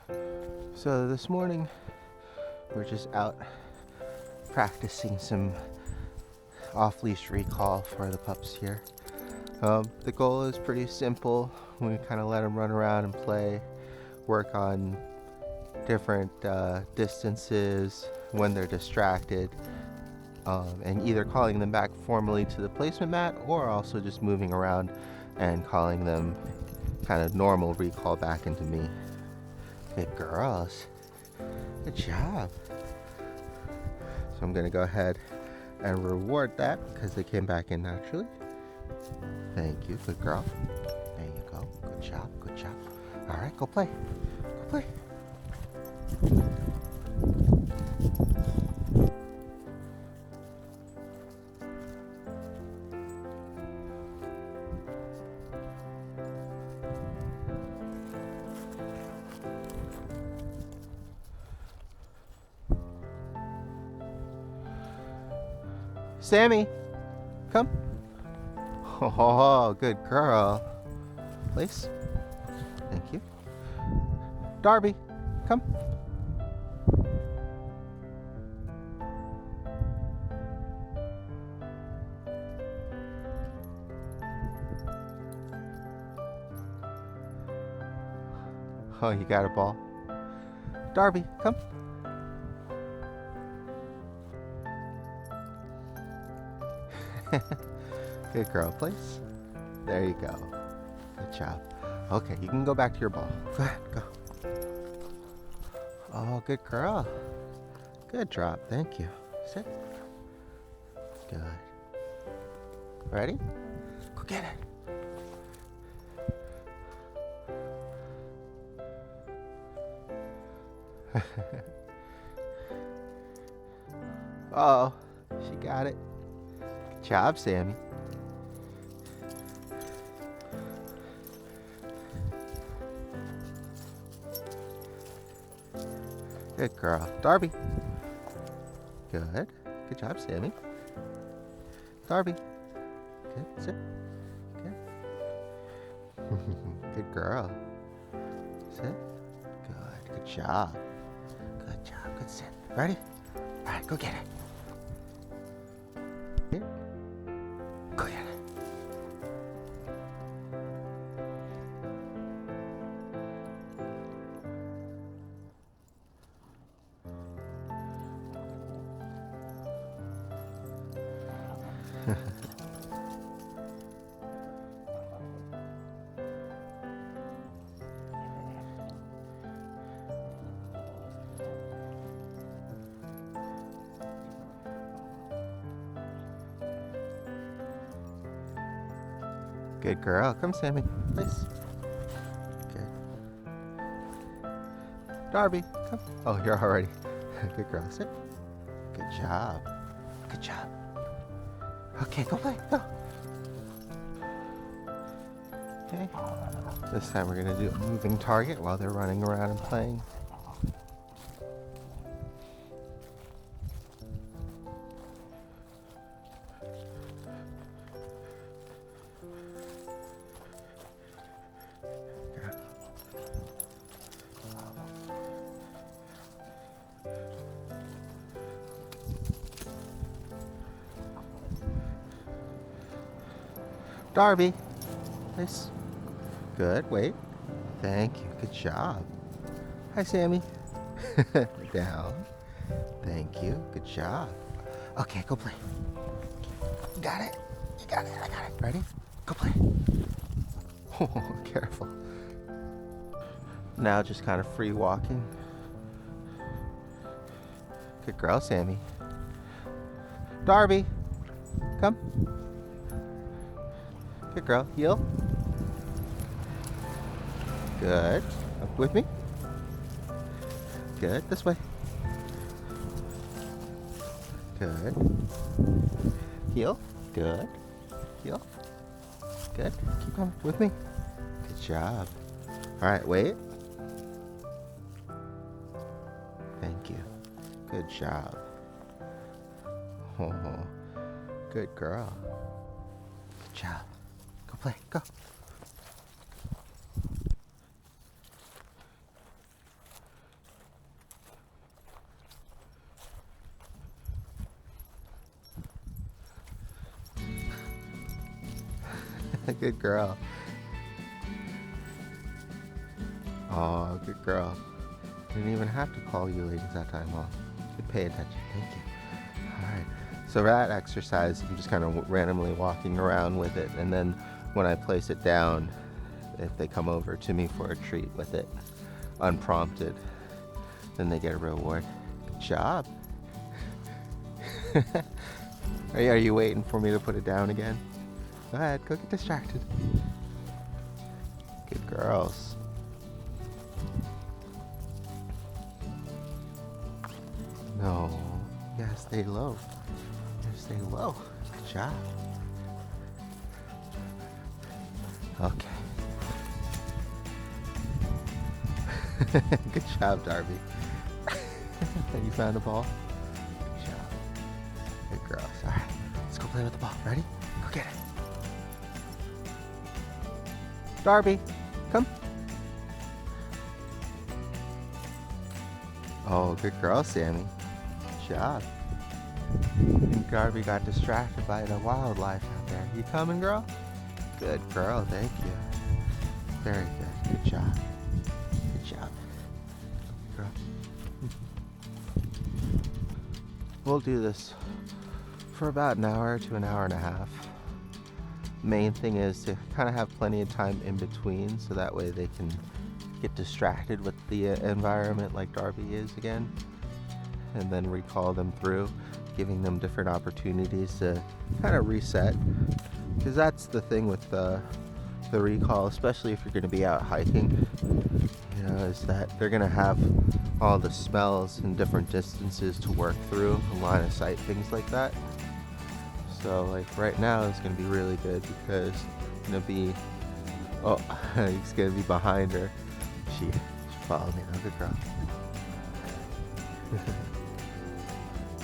So this morning we're just out practicing some off-leash recall for the pups here. The goal is pretty simple. We kind of let them run around and play, work on different distances when they're distracted, and either calling them back formally to the placement mat or also just moving around and calling them kind of normal recall back into me. Good girls. Good job. So I'm going to go ahead and reward that because they came back in naturally. Thank you. Good girl. There you go. Good job. Good job. All right, go play. Go play. Sammy, come. Oh, good girl. Place. Thank you. Darby, come. Oh, you got a ball. Darby, come. Good girl, place. There you go. Good job. Okay, you can go back to your ball. Go ahead, go. Oh, good girl. Good drop, thank you. Sit. Good. Ready? Go get it. Oh, she got it. Good job, Sammy. Good girl. Darby. Good. Good job, Sammy. Darby. Good. Sit. Good. Good girl. Sit. Good. Good job. Good job. Good sit. Ready? All right, go get it. Here. Go get it. Good girl. Come, Sammy. Place. Good. Darby, come. Oh, you're already. Good girl. Sit. Good job. Good job. Okay, go play. Go. Okay. This time we're going to do a moving target while they're running around and playing. Darby. Nice. Good. Wait. Thank you. Good job. Hi, Sammy. Down. Thank you. Good job. Okay, go play. You got it. You got it. I got it. Ready? Go play. Oh, careful. Now just kind of free walking. Good girl, Sammy. Darby. Come. Good girl. Heel. Good. Up with me. Good. This way. Good. Heel. Good. Heel. Good. Keep going. With me. Good job. All right. Wait. Thank you. Good job. Oh, good girl. Good job. Go play. Go. Good girl. Oh, good girl. Didn't even have to call you ladies that time, huh? Good pay attention. Thank you. Alright. So for that exercise, I'm just kind of randomly walking around with it, and then when I place it down, if they come over to me for a treat with it, unprompted, then they get a reward. Good job. Are you waiting for me to put it down again? Go ahead, go get distracted. Good girls. No, you gotta stay low. You gotta stay low. Good job. Okay. Good job, Darby. You found a ball? Good job. Good girls. Alright, let's go play with the ball. Ready? Go get it. Darby, come. Oh, good girl, Sammy. Good job. And Darby got distracted by the wildlife out there. You coming, girl? Good girl, thank you. Very good. Good job. Good job. Good girl. We'll do this for about an hour to an hour and a half. Main thing is to kind of have plenty of time in between, so that way they can get distracted with the environment like Darby is again, and then recall them through, giving them different opportunities to kind of reset, because that's the thing with the recall, especially if you're going to be out hiking, you know, is that they're going to have all the smells and different distances to work through, line of sight, things like that. So like right now it's going to be really good because it's going to be, oh, he's going to be behind her. She followed me. Oh, good girl.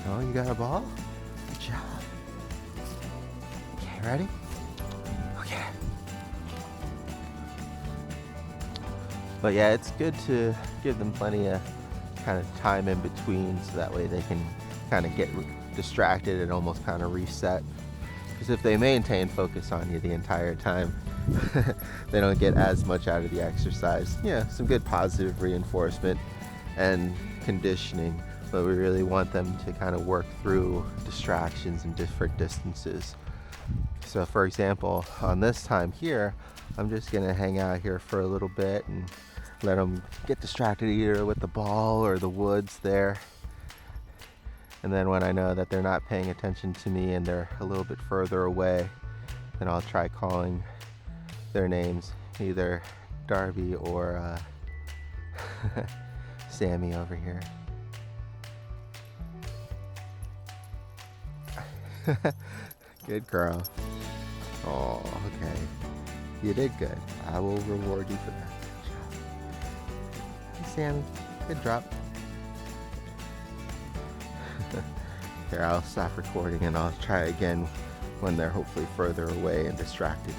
Oh, you got a ball? Good job. Okay, ready? Okay. But yeah, it's good to give them plenty of kind of time in between, so that way they can kind of get distracted and almost kind of reset. Because if they maintain focus on you the entire time, they don't get as much out of the exercise. Yeah, some good positive reinforcement and conditioning, but we really want them to kind of work through distractions and different distances. So for example, on this time here, I'm just gonna hang out here for a little bit and let them get distracted either with the ball or the woods there. And then when I know that they're not paying attention to me and they're a little bit further away, then I'll try calling their names, either Darby or Sammy over here. Good girl. Oh, okay. You did good. I will reward you for that. Good job. Hey, Sammy. Good drop. Here, I'll stop recording and I'll try again when they're hopefully further away and distracted.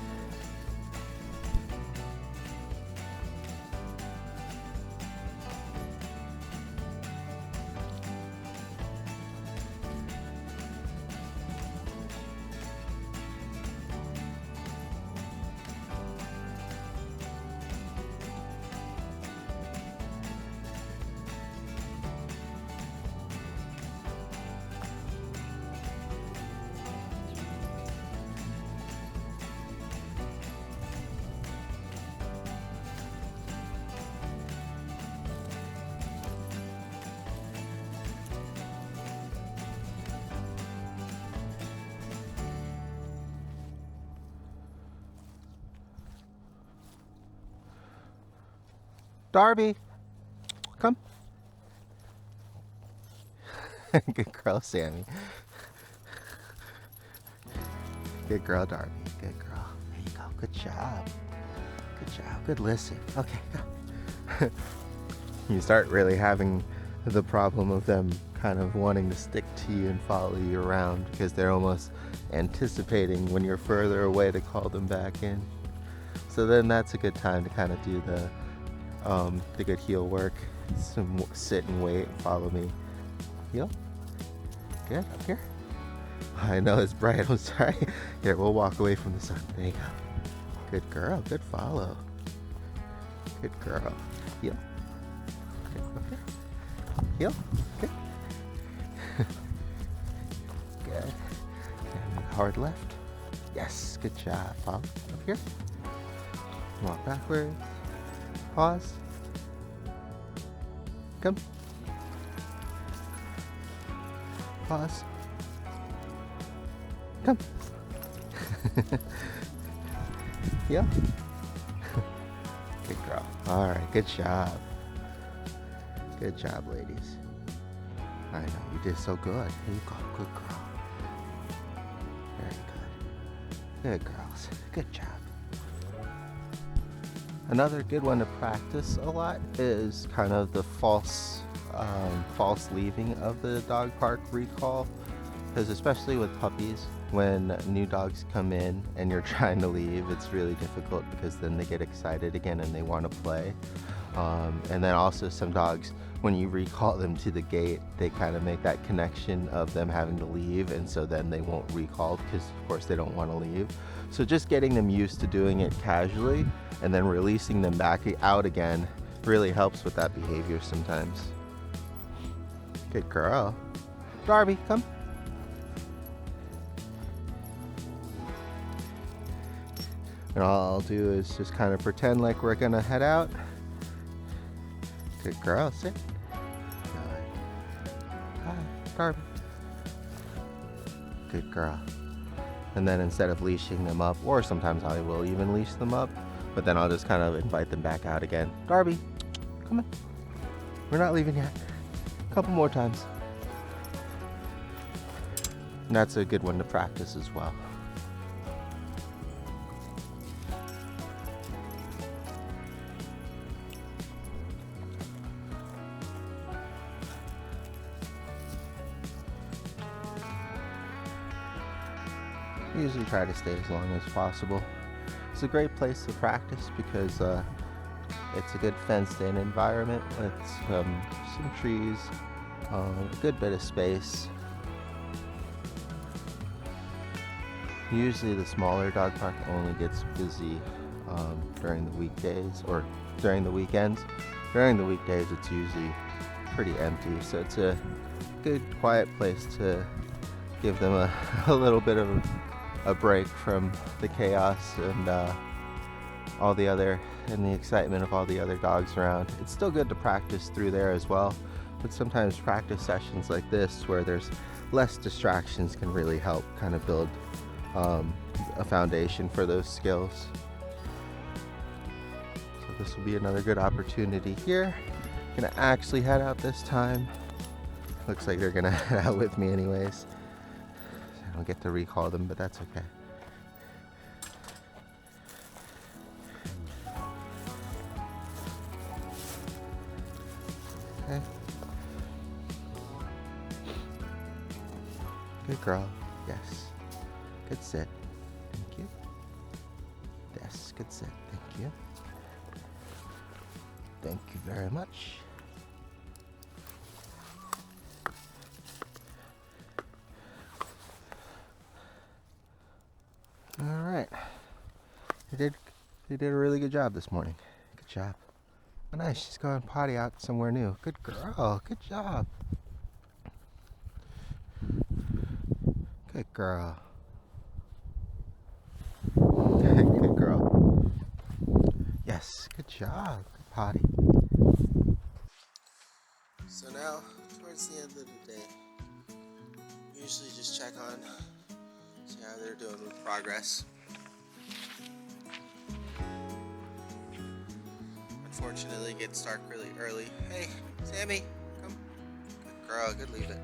Darby, come. Good girl, Sammy. Good girl, Darby. Good girl. There you go. Good job. Good job. Good listen. Okay, go. You start really having the problem of them kind of wanting to stick to you and follow you around because they're almost anticipating when you're further away to call them back in. So then that's a good time to kind of do the good heel work. Some sit and wait and follow me. Heel. Good. Up here. I know it's bright. I'm sorry. Here, we'll walk away from the sun. There you go. Good girl. Good follow. Good girl. Heel. Good. Okay. Heel. Good. Good. And hard left. Yes. Good job. Follow. Up here. Walk backwards. Pause. Come. Pause. Come. Yeah. Good girl. All right. Good job. Good job, ladies. I know you did so good. Here you go. Good girl. Very good. Good girls. Good job. Another good one to practice a lot is kind of the false leaving of the dog park recall, because especially with puppies, when new dogs come in and you're trying to leave, it's really difficult because then they get excited again and they want to play. And then also some dogs, when you recall them to the gate, they kind of make that connection of them having to leave, and so then they won't recall because of course they don't want to leave. So just getting them used to doing it casually and then releasing them back out again really helps with that behavior sometimes. Good girl. Darby, come. And all I'll do is just kind of pretend like we're gonna head out. Good girl, sit. Hi, Darby. Good girl. And then instead of leashing them up, or sometimes I will even leash them up, but then I'll just kind of invite them back out again. Darby, come on. We're not leaving yet. A couple more times. And that's a good one to practice as well. I usually try to stay as long as possible. It's a great place to practice because it's a good fenced-in environment with some trees, a good bit of space. Usually the smaller dog park only gets busy during the weekdays or during the weekends. During the weekdays it's usually pretty empty, so it's a good quiet place to give them a little bit of a break from the chaos and all the other and the excitement of all the other dogs around. It's still good to practice through there as well, but sometimes practice sessions like this where there's less distractions can really help kind of build a foundation for those skills. So this will be another good opportunity here. Gonna actually head out this time. Looks like they're gonna head out with me anyways. I don't get to recall them, but that's okay. Okay. Good girl. Yes. Good sit. Thank you. Yes, good sit. Thank you. Thank you very much. All right. They did a really good job this morning. Good job. Oh, nice. She's going potty out somewhere new. Good girl. Good job. Good girl. Good girl. Yes. Good job. Good potty. So now, towards the end of the day, usually just check on, see how they're doing with progress. Unfortunately, it gets dark really early. Hey, Sammy, come. Good girl, good leave it.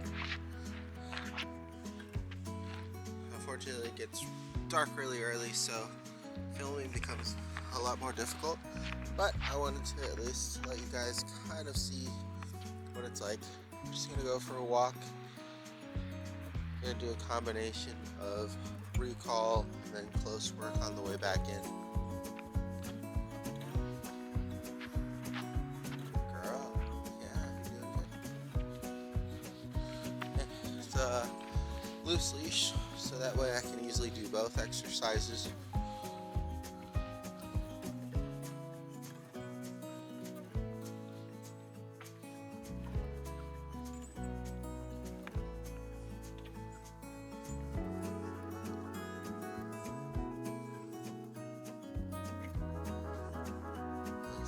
Unfortunately, it gets dark really early, so filming becomes a lot more difficult. But I wanted to at least let you guys kind of see what it's like. I'm just gonna go for a walk. I'm gonna do a combination of recall and then close work on the way back in. Girl, yeah, you're doing good. It's a loose leash, so that way I can easily do both exercises.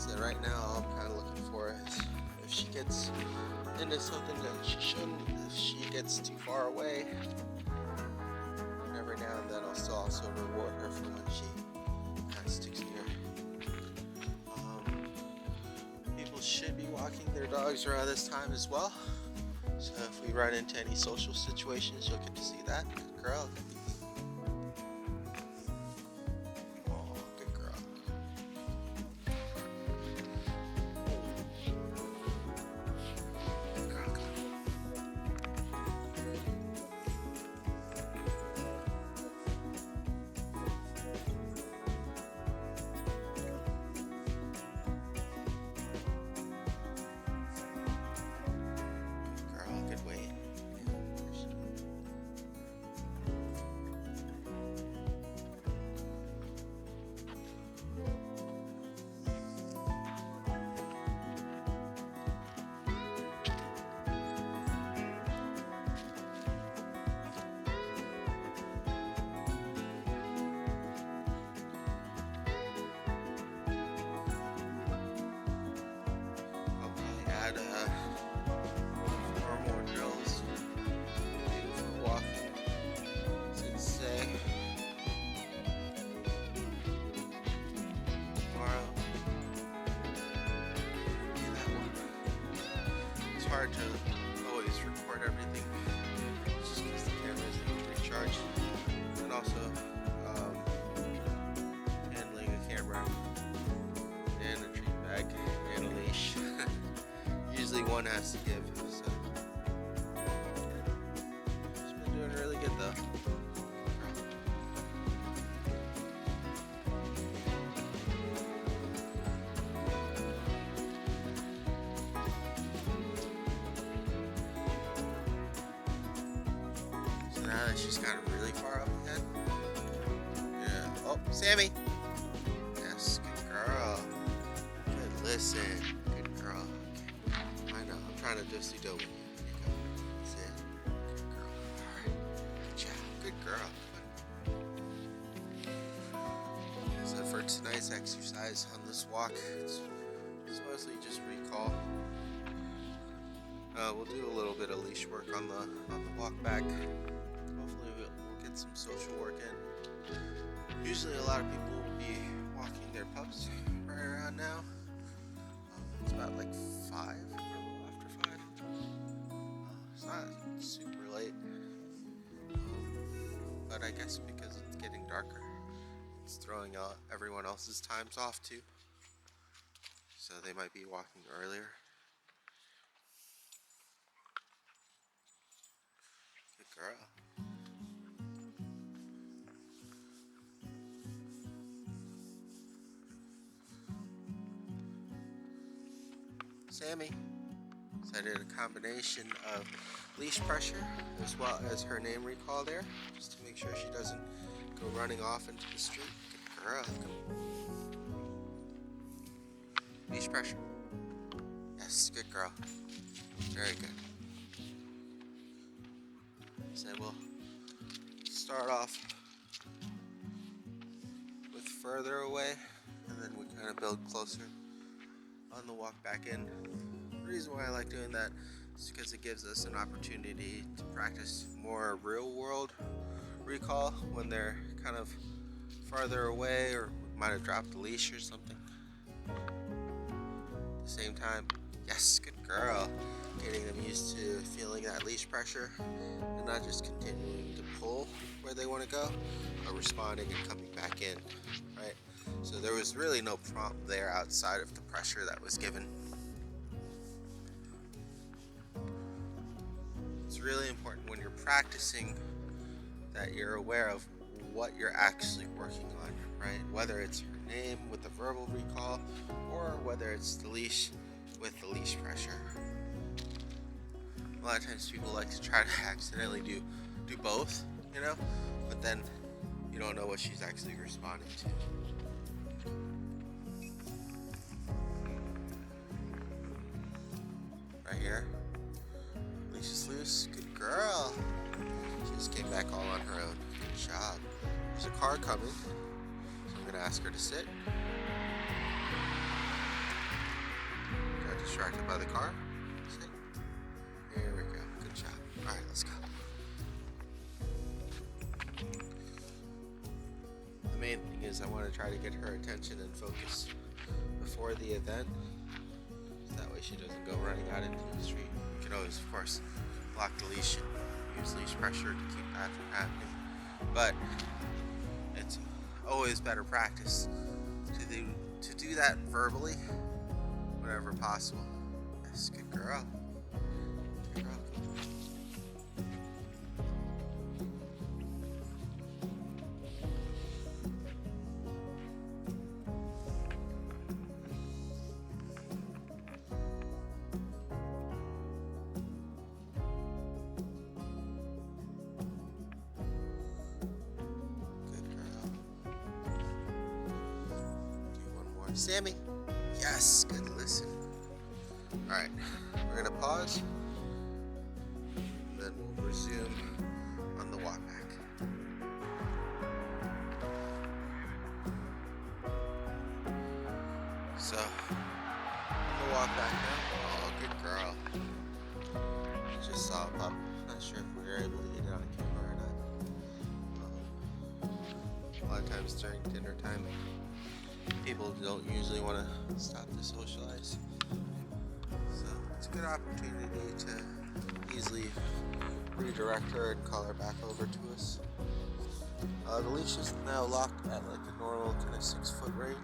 So right now, all I'm kind of looking for is if she gets into something that she shouldn't, if she gets too far away, and every now and then I'll still also reward her for when she kind of sticks near. People should be walking their dogs around this time as well. So if we run into any social situations, you'll get to see that. Good girl. Oh, good girl. Good girl. Good weight. I'll probably add 4 more drills for walking. Since say tomorrow. That one. It's hard to always record everything just because the cameras need to recharge. And also handling a camera and a treat bag and a leash. Usually one has to give, so she's been doing really good though. So now that she's kind of really far up ahead, yeah. Oh, Sammy. Yes, good girl. Good listen. Good girl. I know, I'm trying to just do with you. Here you go. Sit. Good girl. Alright. Good job. Good girl. So for tonight's exercise on this walk, it's mostly just recall. We'll do a little bit of leash work on the walk back. Hopefully we'll get some social work in. Usually a lot of people will be walking their pups right around now. It's about like 5, a little after 5. It's not super late, but I guess because it's getting darker, it's throwing out everyone else's times off too. So they might be walking earlier. Good girl. Sammy. So I did a combination of leash pressure as well as her name recall there, just to make sure she doesn't go running off into the street. Good girl. Leash pressure. Yes, good girl. Very good. So we'll start off with further away, and then we kind of build closer on the walk back in. The reason why I like doing that is because it gives us an opportunity to practice more real world recall when they're kind of farther away or might have dropped the leash or something. At the same time, yes, good girl. Getting them used to feeling that leash pressure and not just continuing to pull where they want to go, but responding and coming back in, right? So there was really no prompt there outside of the pressure that was given. It's really important when you're practicing that you're aware of what you're actually working on, right? Whether it's her name with the verbal recall or whether it's the leash with the leash pressure. A lot of times people like to try to accidentally do both, you know, but then you don't know what she's actually responding to. Right here, leash is loose. Good girl. She just came back all on her own. Good job. There's a car coming, so I'm gonna ask her to sit. distracted by the car. Sit. Here we go. Good job. Alright, let's go. The main thing is I want to try to get her attention and focus before the event. So that way she doesn't go running out into the street. You can always, of course, block the leash and use leash pressure to keep that from happening. But it's always better practice to do that verbally whenever possible. Yes, good girl. Good girl. Sammy, yes, good listen. Alright, we're gonna pause and then we'll resume on the walk back. So, on the walk back now. Oh, good girl. Just saw a pup. Not sure if we were able to get it on camera or not. A lot of times during dinner time, people don't usually want to stop to socialize, so it's a good opportunity to easily redirect her and call her back over to us. The leash is now locked at like a normal kind of 6-foot range.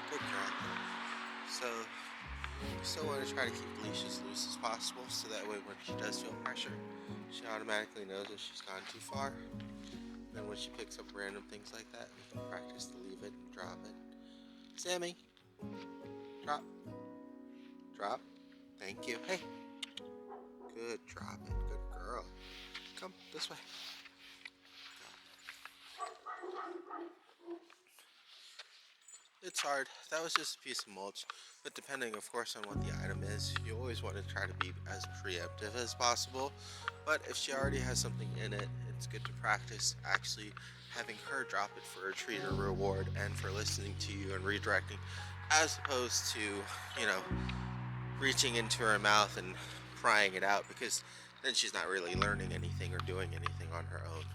Good girl. So we still want to try to keep the leash as loose as possible, so that way when she does feel pressure, she automatically knows if she's gone too far. Then when she picks up random things like that, we can practice to leave it and drop it. Sammy, drop. Drop. Thank you. Hey. Good, drop it. Good girl. Come this way. It's hard. That was just a piece of mulch, but depending, of course, on what the item is, you always want to try to be as preemptive as possible. But if she already has something in it, it's good to practice actually having her drop it for a treat or reward and for listening to you and redirecting, as opposed to, you know, reaching into her mouth and prying it out, because then she's not really learning anything or doing anything on her own.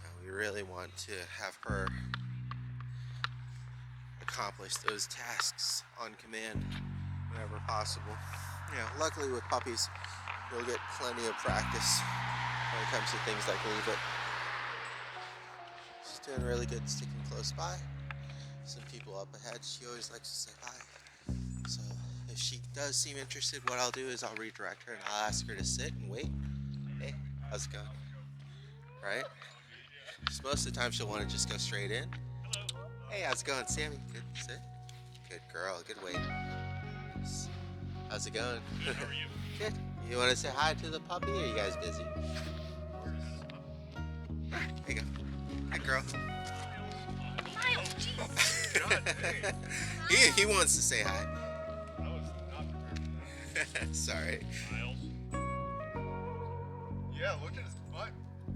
Now, we really want to have her accomplish those tasks on command whenever possible. You know, luckily with puppies, you'll get plenty of practice when it comes to things like leave it. She's doing really good sticking close by. Some people up ahead, she always likes to say hi. So if she does seem interested, what I'll do is I'll redirect her and I'll ask her to sit and wait. Hey, how's it going? Right? Because most of the time she'll want to just go straight in. Hey, how's it going, Sammy? Good, sit. Good girl, good wait. How's it going? Good, how are you? Good. You want to say hi to the puppy, or are you guys busy? There you go. Good girl. Miles, jeez. God dang. He wants to say hi. I was not prepared for that. Sorry. Miles. Yeah, look at his butt.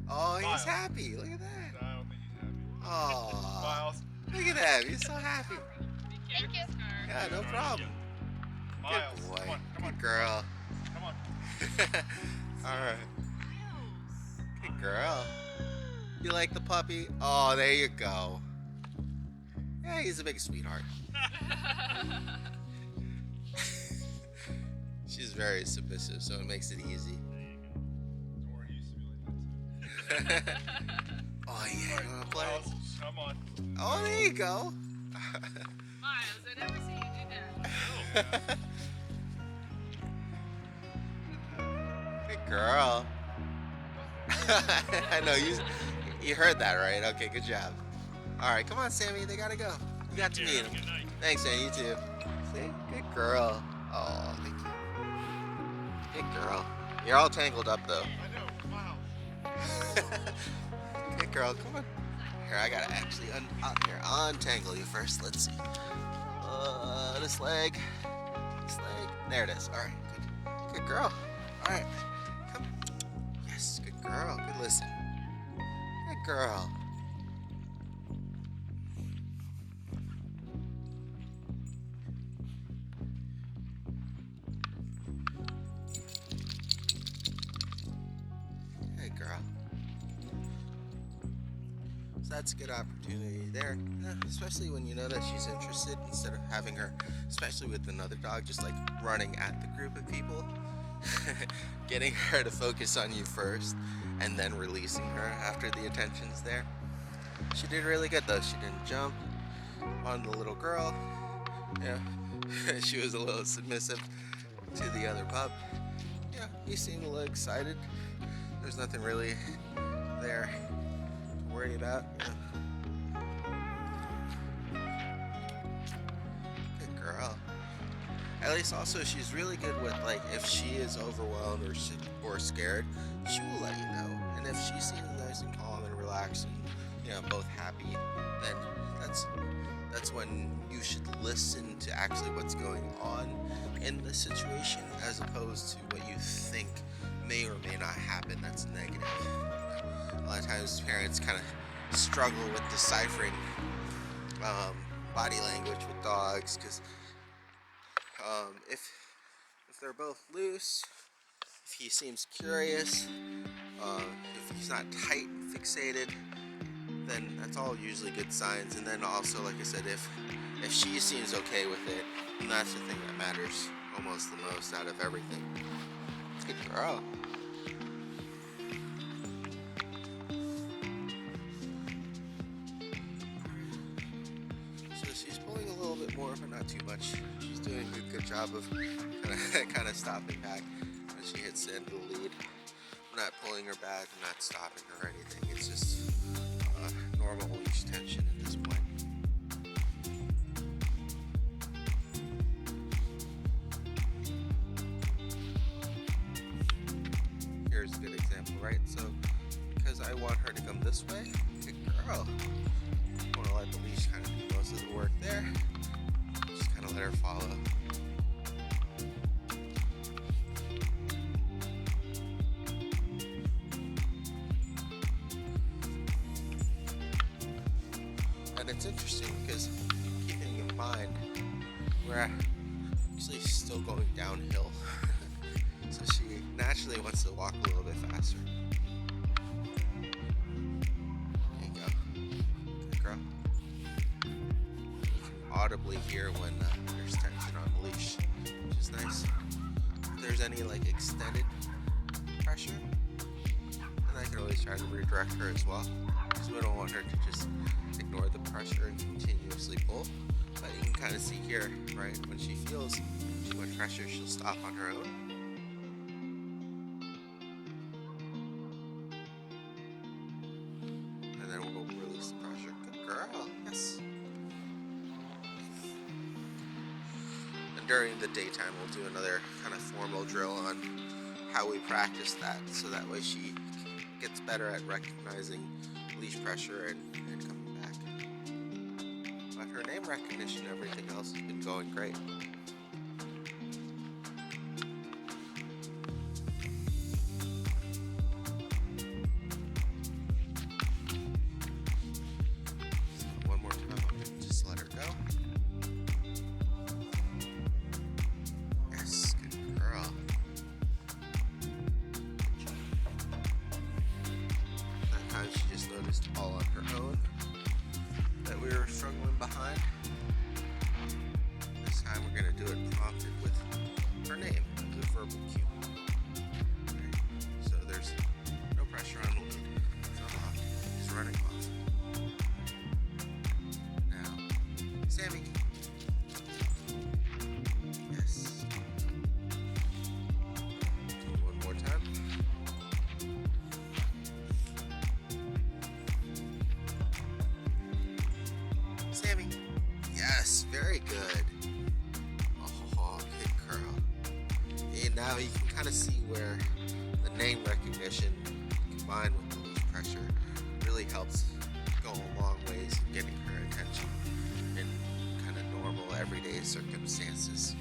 Oh, he's Miles. happy. Look at that. I don't think he's happy. Oh, Miles. look at that. He's so happy. Thank you. Yeah, no problem. Miles, Good boy. come on, come on. Good girl. Come on. All right. Good girl. You like the puppy? Oh, there you go. Yeah, he's a big sweetheart. She's very submissive, so it makes it easy. Or he used to be like that. Oh, yeah, you want to play? Miles, come on. Oh, there you go. Miles, I never see you do that. Good girl. I know, you heard that, right? Okay, good job. All right, come on, Sammy. They got to go. You got to meet him. Good night. Thanks, man. You too. See? Good girl. Oh, thank you. Good girl. You're all tangled up, though. I know. Wow. Good girl. Come on. Here, I got to actually untangle you first. Let's see. This leg. This leg. There it is. All right. Good. Good girl. All right. Come. Yes. Good girl. Good listen. Good girl. Good girl. So that's a good opportunity there, especially when you know that she's interested, instead of having her, especially with another dog, just like running at the group of people. Getting her to focus on you first and then releasing her after the attention's there. She did really good though. She didn't jump on the little girl. Yeah, she was a little submissive to the other pup. Yeah, he seemed a little excited. There's nothing really there to worry about. Good girl. At least also she's really good with, like, if she is overwhelmed or scared, she will let you know. And if she seems nice and calm and relaxed and, you know, both happy, then that's when you should listen to actually what's going on in the situation, as opposed to what you think may or may not happen that's negative. A lot of times parents kind of struggle with deciphering body language with dogs, because if they're both loose, if he seems curious, if he's not tight, fixated, then that's all usually good signs. And then also, like I said, if she seems okay with it, then that's the thing that matters almost the most out of everything. Good girl. So she's pulling a little bit more, but not too much. She's doing a good job of kind of stopping back when she hits the end of the lead. I'm not pulling her back, I'm not stopping her or anything. It's just normal leash tension at this point. Here's a good example, right? So, because I want her to come this way, good girl. I want to let the leash kind of do most of the work there. Just kind of let her follow. And it's interesting because, keeping in mind, we're actually still going downhill. So she naturally wants to walk a little bit faster. There you go. Good girl. You can audibly hear when there's tension on the leash, which is nice. If there's any like extended pressure, then I can always try to redirect her as well, because we don't want her to just ignore the pressure and continuously pull. But you can kind of see here, right, when she feels too much pressure, she'll stop on her own. And then we'll release the pressure. Good girl, yes. And during the daytime, we'll do another kind of formal drill on how we practice that, so that way she gets better at recognizing leash pressure and coming back. But her name recognition, everything else has been going great. So one more time, I'm going to just let her go. Yes, good girl. That time she just noticed all on her own that we were struggling behind. This time we're going to do it prompted with her name, the verbal cue. Okay. So there's no pressure on the lead. It's unlocked. He's running off. Now, Sammy. Yes. Do it one more time. Sammy. Yes, very good. Oh, good girl. And now you can kind of see where the name recognition combined with the leash pressure really helps go a long ways in getting her attention in kind of normal everyday circumstances.